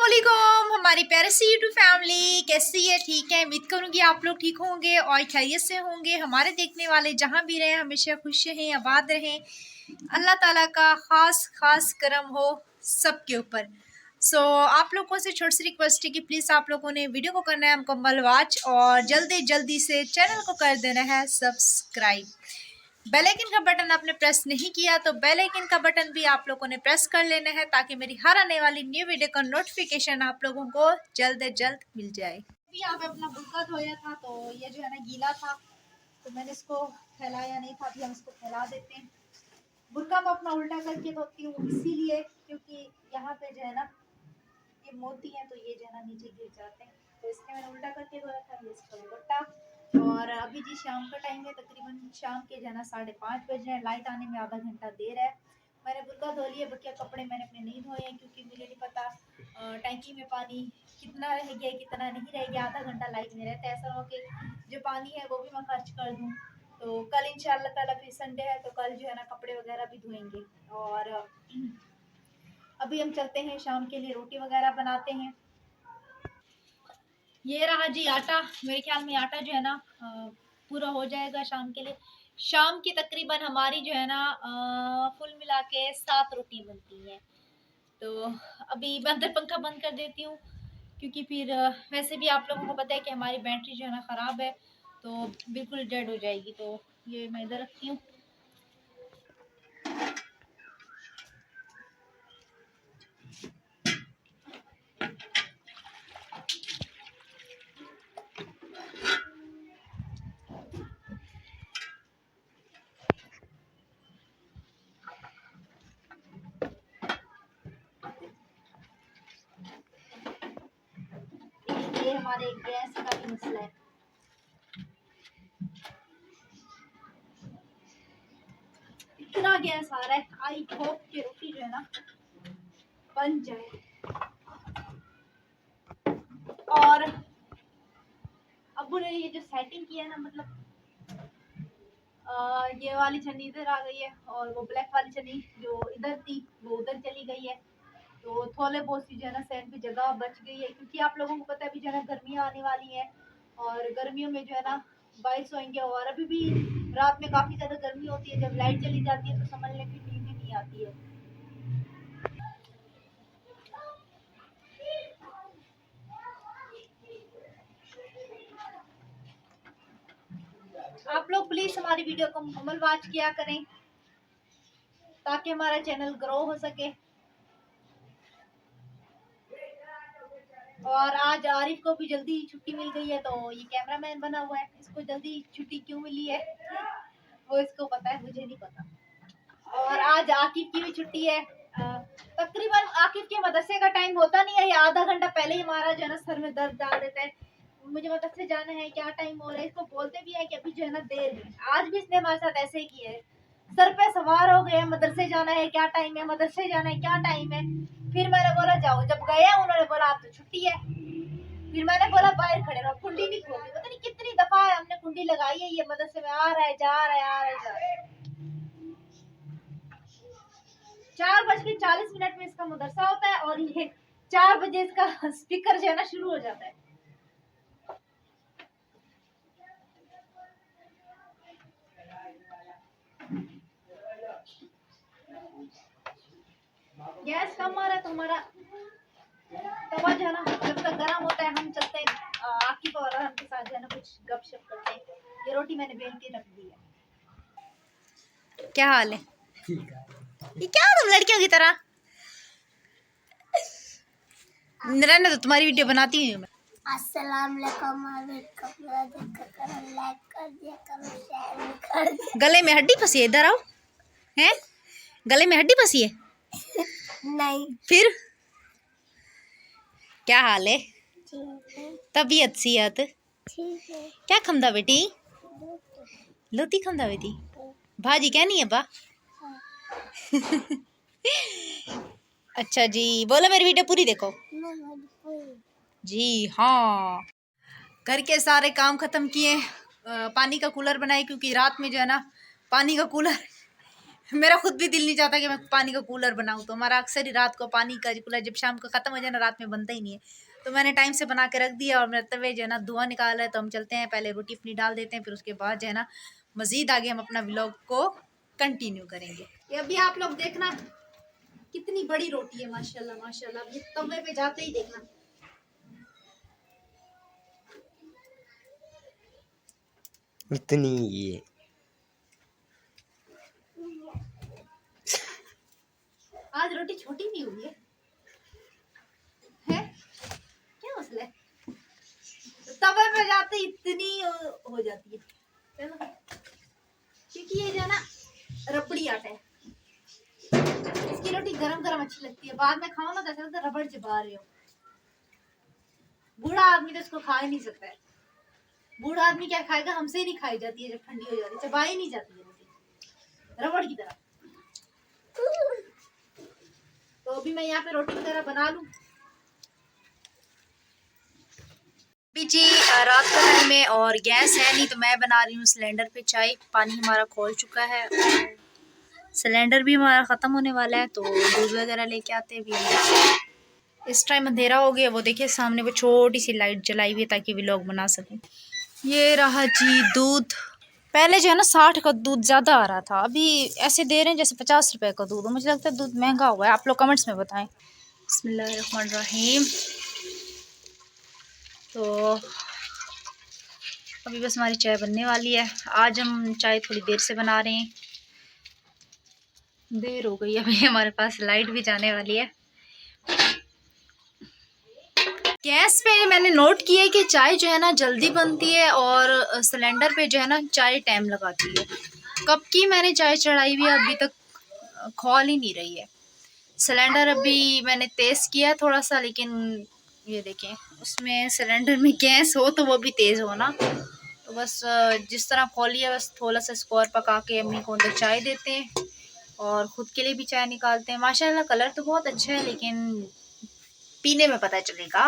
अस्सलामुअलैकुम हमारी प्यारे सी यूट्यूब फैमिली कैसी है। ठीक है, उम्मीद करूँगी आप लोग ठीक होंगे और खैरियत से होंगे। हमारे देखने वाले जहाँ भी रहें हमेशा खुश रहें, आबाद रहें। अल्लाह ताला का खास करम हो सबके ऊपर। आप लोगों से छोटी सी रिक्वेस्ट है कि प्लीज़ आप लोगों ने वीडियो को करना है मुकम्मल वॉच और जल्दी से चैनल को कर देना है सब्सक्राइब। बेल आइकन का बटन आपने प्रेस नहीं किया तो बेल आइकन का बटन भी आप लोगों ने प्रेस कर लेना है ताकि मेरी हर आने वाली न्यू वीडियो का नोटिफिकेशन आप लोगों को जल्द से जल्द मिल जाए। अभी यहाँ पे अपना बुर्का धोया था तो ये जो है ना गीला था तो मैंने इसको फैलाया नहीं था, अभी हम इसको फैला देते हैं। बुर्का मैं अपना उल्टा करके धोती हूँ इसीलिए क्योंकि यहाँ पे जो है ना ये मोती है तो ये जो है ना नीचे गिर जाते हैं, तो इसलिए मैंने उल्टा करके धोया था। ये इसका दुपट्टा। और अभी जी शाम का टाइम है, तकरीबन शाम के जो है ना 5:30 बज रहे हैं। लाइट आने में आधा घंटा देर है। मैंने बुर्का धो लिया, बकिया कपड़े मैंने अपने नहीं धोए हैं क्योंकि मुझे नहीं पता टैंकी में पानी कितना रह गया कितना नहीं रह गया। आधा घंटा लाइट में रहता है, ऐसा हो कि जो पानी है वो भी मैं खर्च कर दूँ। तो कल इंशाल्लाह ताला फिर संडे है तो कल जो है ना कपड़े वगैरह भी धोएंगे। और अभी हम चलते हैं शाम के लिए रोटी वगैरह बनाते हैं। ये रहा जी आटा, मेरे ख्याल में आटा जो है ना पूरा हो जाएगा शाम के लिए। शाम की तकरीबन हमारी जो है ना फुल मिला के 7 रोटी बनती है। तो अभी मैं अंदर पंखा बंद कर देती हूँ क्योंकि फिर वैसे भी आप लोगों को पता है कि हमारी बैटरी जो है ना ख़राब है तो बिल्कुल डेड हो जाएगी। तो ये मैं इधर रखती हूँ। ये हमारे गैस का भी मसला है। इतना गैस आ रहा है, आई होप कि रोटी जो है ना बन जाए। और अबू ने ये जो सेटिंग की है ना, मतलब ये वाली छन्नी इधर आ गई है और वो ब्लैक वाली छन्नी जो इधर थी वो उधर चली गई है। तो थोड़े बहुत सी जो है ना सेट भी जगह बच गई है क्योंकि आप लोगों को पता है अभी जो है ना गर्मियाँ आने वाली हैं और गर्मियों में जो है ना बारिश होंगे। और अभी भी रात में काफ़ी ज़्यादा गर्मी होती है, जब लाइट चली जाती है तो समझ लें कि नींद ही नहीं आती है। आप लोग प्लीज़ हमारी वीडियो को मुकम्मल वॉच किया करें ताकि हमारा चैनल ग्रो हो सके। और आज आरिफ को भी जल्दी छुट्टी मिल गई है तो ये कैमरामैन बना हुआ है। इसको जल्दी छुट्टी क्यों मिली है वो इसको पता है, मुझे नहीं पता। और आज आकिब की भी छुट्टी है। तकरीबन आकिब के मदरसे का टाइम होता नहीं है, ये आधा घंटा पहले ही हमारा जो है ना सर में दर्द डाल देता है। मुझे मदरसे जाना है, क्या टाइम हो रहा है, इसको बोलते भी है कि अभी जो है ना देर है। आज भी इसने हमारे साथ ऐसे ही किया है, सर पे सवार हो गए, मदरसे जाना है क्या टाइम है, मदरसे जाना है क्या टाइम है। फिर मैंने बोला जाओ, जब गए उन्होंने बोला आप तो छुट्टी है। फिर मैंने बोला बाहर खड़े रहो, कुंडी नहीं खोली। पता नहीं कितनी दफा है हमने कुंडी लगाई है, ये मदरसे में आ रहा है जा रहा है आ रहा है जा रहा है। 4:40 में इसका मदरसा होता है और ये 4 बजे इसका स्पीकर जो है ना शुरू हो जाता है। गैस कम आ रहा है तो हमारा तवा जो है ना जब तक गर्म होता है हम चलते हैं आकिब और हम के साथ जो है ना कुछ गपशप करते हैं। ये रोटी मैंने बेल के रख दी है। क्या हाल है? ये क्या तुम लड़कियों की तरह रहने तो तुम्हारी वीडियो बनाती हूँ मैं। अस्सलाम वालेकुम, लाइक कर दिया करो, शेयर कर दिया। गले में हड्डी फंसी है, इधर आओ। हैं गले में हड्डी फंसी है? नहीं, फिर क्या हाल है? ठीक है, तबीयत सियत ठीक है। क्या खमदा बेटी? लोती खमदा बेटी भाजी क्या नहीं है बा? अच्छा जी, बोलो मेरी वीडियो पूरी देखो जी। हाँ, घर के सारे काम खत्म किए, पानी का कूलर बनाए क्योंकि रात में जो है ना पानी का कूलर मेरा खुद भी दिल नहीं चाहता कि मैं पानी का कूलर बनाऊं, तो हमारा अक्सर ही रात को पानी का कूलर जब शाम को खत्म हो जाए ना, रात में बनता ही नहीं है। तो मैंने टाइम से बना के रख दिया और मेरा तवे जो है ना धुआं निकाल रहा है। तो हम चलते हैं, पहले रोटी अपनी डाल देते हैं, फिर उसके बाद जो है ना मजीद आगे हम अपना व्लॉग को कंटिन्यू करेंगे। ये अभी आप लोग देखना कितनी बड़ी रोटी है, माशाल्लाह माशाल्लाह। अब ये तवे पे जाते ही देखना। इतनी ये आज रोटी छोटी नहीं हुई है? क्या मसला है? तवे पे जाते ही इतनी हो जाती है। चलो, क्योंकि ये जो है ना रबड़ी आटा है, इसकी रोटी गरम गरम अच्छी लगती है। बाद में खाओ ना तो ऐसा लगता है रबड़ चिपा रहे हो। बूढ़ा आदमी तो इसको खा ही नहीं सकता है। बूढ़ा आदमी क्या खाएगा? हमसे ही नहीं खाई जाती है, जब ठंडी हो जाती है चबाई नहीं जाती है रोटी रबड़ की तरह। तो अभी मैं यहाँ पे रोटी वगैरह बना लूं। जी रात का टाइम है और गैस है नहीं, तो मैं बना रही हूँ सिलेंडर पे चाय। पानी हमारा खोल चुका है, सिलेंडर भी हमारा ख़त्म होने वाला है, तो दूध वगैरह लेके आते हैं भी। इस टाइम अंधेरा हो गया। वो देखिए सामने वो छोटी सी लाइट जलाई हुई है ताकि व्लॉग बना सकूं। ये रहा जी दूध। पहले जो है ना 60 का दूध ज़्यादा आ रहा था, अभी ऐसे दे रहे हैं जैसे 50 रुपए का दूध। मुझे लगता है दूध महंगा हुआ है। आप लोग कमेंट्स में बताएं। बिस्मिल्लाहिर्रहमानिर्रहीम। तो अभी बस हमारी चाय बनने वाली है। आज हम चाय थोड़ी देर से बना रहे हैं, देर हो गई। अभी हमारे पास लाइट भी जाने वाली है। गैस पे मैंने नोट किया है कि चाय जो है ना जल्दी बनती है और सिलेंडर पे जो है ना चाय टाइम लगाती है। कब की मैंने चाय चढ़ाई हुई है, अभी तक खौल ही नहीं रही है। सिलेंडर अभी मैंने तेज़ किया थोड़ा सा, लेकिन ये देखें उसमें सिलेंडर में गैस हो तो वो भी तेज़ हो ना। तो बस जिस तरह खोली है बस थोड़ा सा स्कोर पका के अम्मी को अंदर चाय देते हैं और ख़ुद के लिए भी चाय निकालते हैं। माशाल्लाह कलर तो बहुत अच्छा है, लेकिन पीने में पता चलेगा।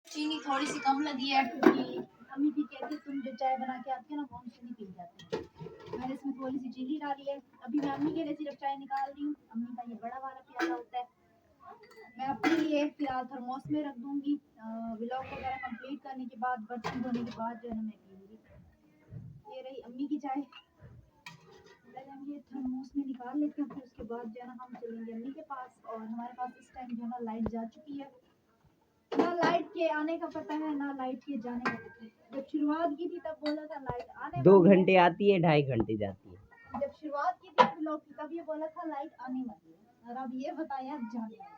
चीनी थोड़ी सी कम लगी है क्योंकि अम्मी भी कहती है तुम जो चाय बना के आती है ना वो हमसे नहीं पी जाती। मैंने इसमें थोड़ी सी चीनी डाली है। अभी मैं अम्मी के लिए सिर्फ चाय निकाल रही हूँ। अम्मी का ये बड़ा वाला प्याला होता है, मैं अपने लिए फिलहाल थर्मोस में रख दूंगी। व्लॉग वगैरह कंप्लीट करने के बाद, बर्तन धोने के बाद जो है मैं पीऊँगी। ये रही अम्मी की चाय। पहले हम ये थर्मोस में निकाल लेते हैं, फिर उसके बाद जो है ना हम चलेंगे अम्मी के पास। और हमारे पास इस टाइम जो है ना लाइट जा चुकी है। ना लाइट के आने का पता है ना लाइट के जाने का पता है। जब शुरुआत की थी तब बोला था लाइट आने 2 वाली है। घंटे आती है, 2.5 घंटे जाती है। जब शुरुआत की थी व्लॉग की तब ये बोला था लाइट आने वाली है, और अब ये बताया जाने वाली है।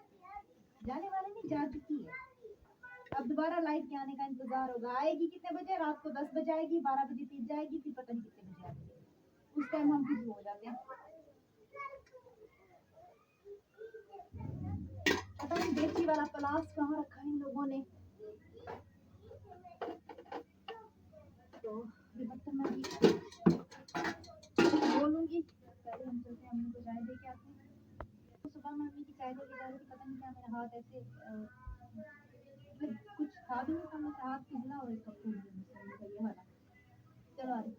जाने वाली नहीं, जा चुकी है। अब दोबारा लाइट के आने का इंतजार होगा। आएगी कितने बजे? रात को 10 बजे आएगी, 12 बजे तीज जाएगी, फिर पता नहीं कितने बजे आएगी। उस टाइम हम बिजी हो जाते हैं। पता नहीं बेची वाला प्लास कहाँ रखा है इन लोगों ने। तो ये बर्तन मैं भी बोलूँगी। पहले हम चलते हैं अम्मी को चाय दे के आते हैं। तो सुबह में अम्मी की चाय दे के जा रही थी, पता नहीं क्या मेरा हाथ ऐसे मतलब कुछ था भी नहीं था, हाथ फिसला और एक कप टूट गया ये वाला। चलो आ रही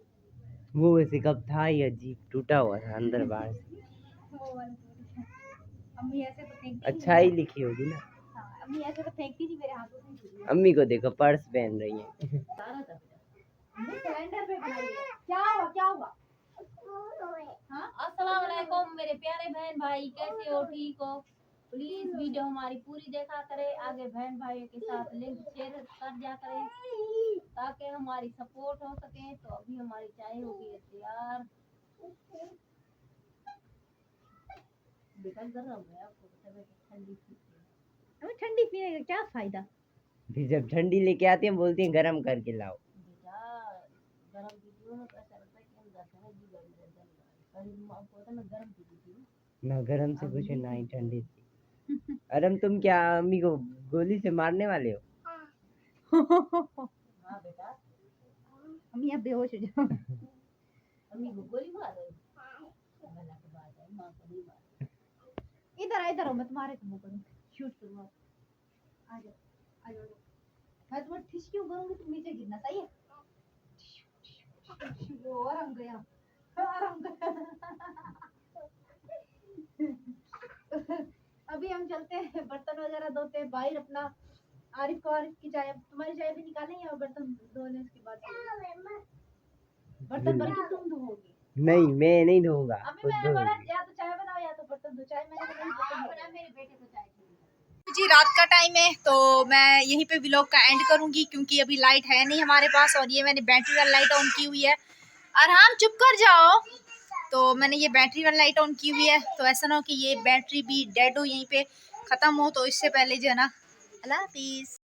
वो वैसे कब था ही अजीब, टूटा हुआ था अंदर बाहर से। वो वाला अम्मी ऐसे तो फेंकती अच्छा ही लिखी होगी ना। हाँ, अम्मी ऐसे तो फेंकती थी, मेरे हाथों से छूटी है। अम्मी को देखो पर्स पहन रही है। सारा था अम्मी सिलेंडर पे बनाई है। क्या हुआ क्या हुआ? हाँ अस्सलाम वालेकुम मेरे प्यारे बहन भाई, कैसे हो? ठीक हो? प्लीज वीडियो हमारी पूरी देखा करें, आगे बहन भाइयों के साथ लिंक शेयर कर दिया करें ताकि हमारी सपोर्ट हो सके। तो अभी हमारी चाय हो गई है तैयार। बेटा गर्म है, आपको तबीयत ठंडी थी। हमें ठंडी पीने का क्या फायदा? फिर जब ठंडी लेके आती हैं बोलती हैं गरम करके लाओ। बेटा गर्म पीती हूँ ना तो ऐसा लगता है कि अंदर से ना जी गर्म जल रहा है। कल आपको पता मैं गर्म पीती थी ना गरम से कुछ ना ही ठंडी से। अरम तुम क्या अम्मी को गोली से मारने वाले हो? हाँ बेटा, अम्मी आप बेहोश हो जाओ। अम्मी को गोली मार रहे हो? भला की बात है, माँ को नहीं मार। इधर आओ, मैं तुम्हारे को वो करूँ, शूट करूँ। आ जाओ आ जाओ। मैं तुम्हें ठिश क्यों करूँगी? तुम नीचे गिरना सही है। वो और हम गया और हम गया। अभी हम चलते हैं बर्तन वगैरह धोते हैं बाहर अपना। आरिफ की चाय, तुम्हारी चाय भी निकालेंगे और बर्तन धोने के बाद बर्तन भर के तुम धोओगे। नहीं मैं नहीं धोऊंगा, अभी खुद मैंने बोला धोऊंगी। या तो चाय बनाओ या तो बर्तन धो। चाय मैंने बनाई, बर्तन बना मेरे बेटे को चाय जी। रात का टाइम है तो मैं यहीं पे व्लॉग का एंड करूंगी क्योंकि अभी लाइट है नहीं हमारे पास और ये मैंने बैटरी वाली लाइट ऑन की हुई है। अरहाम चुप कर जाओ। तो मैंने ये बैटरी वाली लाइट ऑन की हुई है तो ऐसा ना हो कि ये बैटरी भी डेड हो, यहीं पे ख़त्म हो। तो इससे पहले जो है ना, अल्लाह हाफिज़।